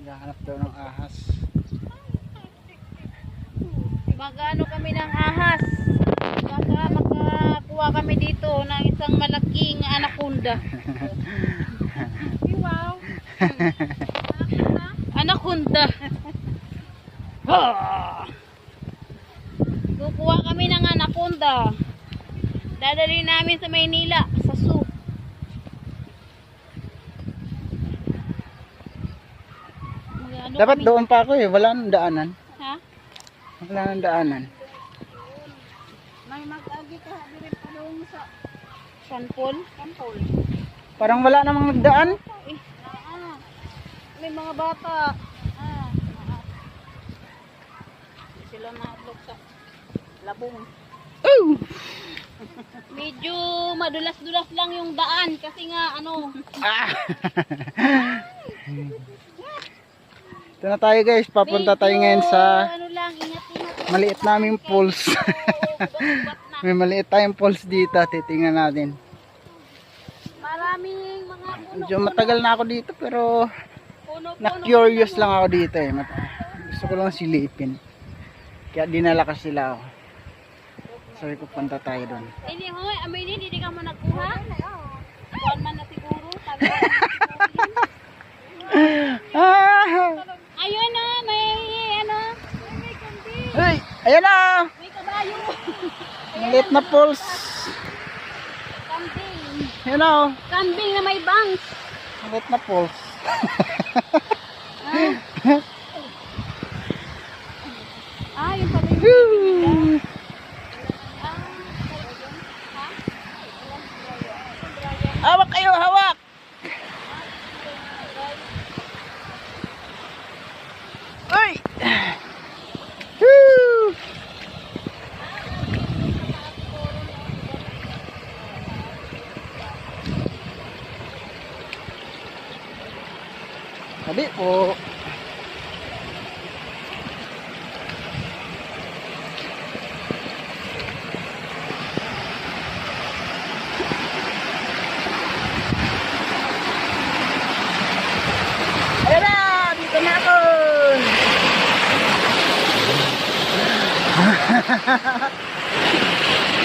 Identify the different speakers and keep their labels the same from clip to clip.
Speaker 1: Naghahanap daw ng ahas.
Speaker 2: Mag-ano kami ng ahas. Baka makakuha kami dito ng isang malaking anaconda. Wow. Anaconda. Kukuha kami ng anaconda. Dadali namin sa Maynila, sa zoo.
Speaker 1: Dapat doon pa ako eh, wala nang daanan.
Speaker 2: Ha?
Speaker 1: Wala nang daanan.
Speaker 2: May mag-agi ka dire pa doon sa Sanpol.
Speaker 1: Parang wala namang nagdaan.
Speaker 2: Eh, may mga bata. Sila na-vlog sa labong. Medyo madulas-dulas lang yung daan kasi nga ano.
Speaker 1: Ito na tayo guys, papunta tayo ngayon sa
Speaker 2: ano lang, ingat-ingat.
Speaker 1: maliit naming falls. May maliit tayong falls dito, titingnan natin.
Speaker 2: Maraming mga puno.
Speaker 1: Medyo matagal na ako dito pero
Speaker 2: Puno.
Speaker 1: na-curious lang ako dito eh. Gusto ko lang silipin. Kaya dinala ka sila ako. Sabi ko punta tayo doon.
Speaker 2: Hindi mo, amoy hindi ka mo nagkuha? Kuhan man na siguro. Ayun na, may ano. May kambing.
Speaker 1: Hey, ayan na!
Speaker 2: May kabayo.
Speaker 1: Maliit na falls.
Speaker 2: Kambing.
Speaker 1: Ayan na oh.
Speaker 2: Kambing na may bangs.
Speaker 1: Maliit na falls.
Speaker 2: Yung pala yung
Speaker 1: Hawak kayo, hawak! Ay! Woo! Sabi po. Ayan na! Dito na ako!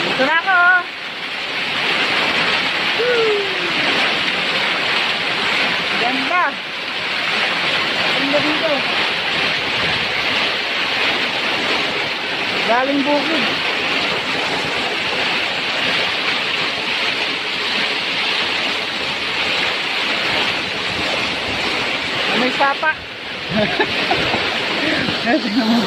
Speaker 1: Dito na ako! Ganda! Ganda dito! Galing bukid! May sapa! Tingnan mo.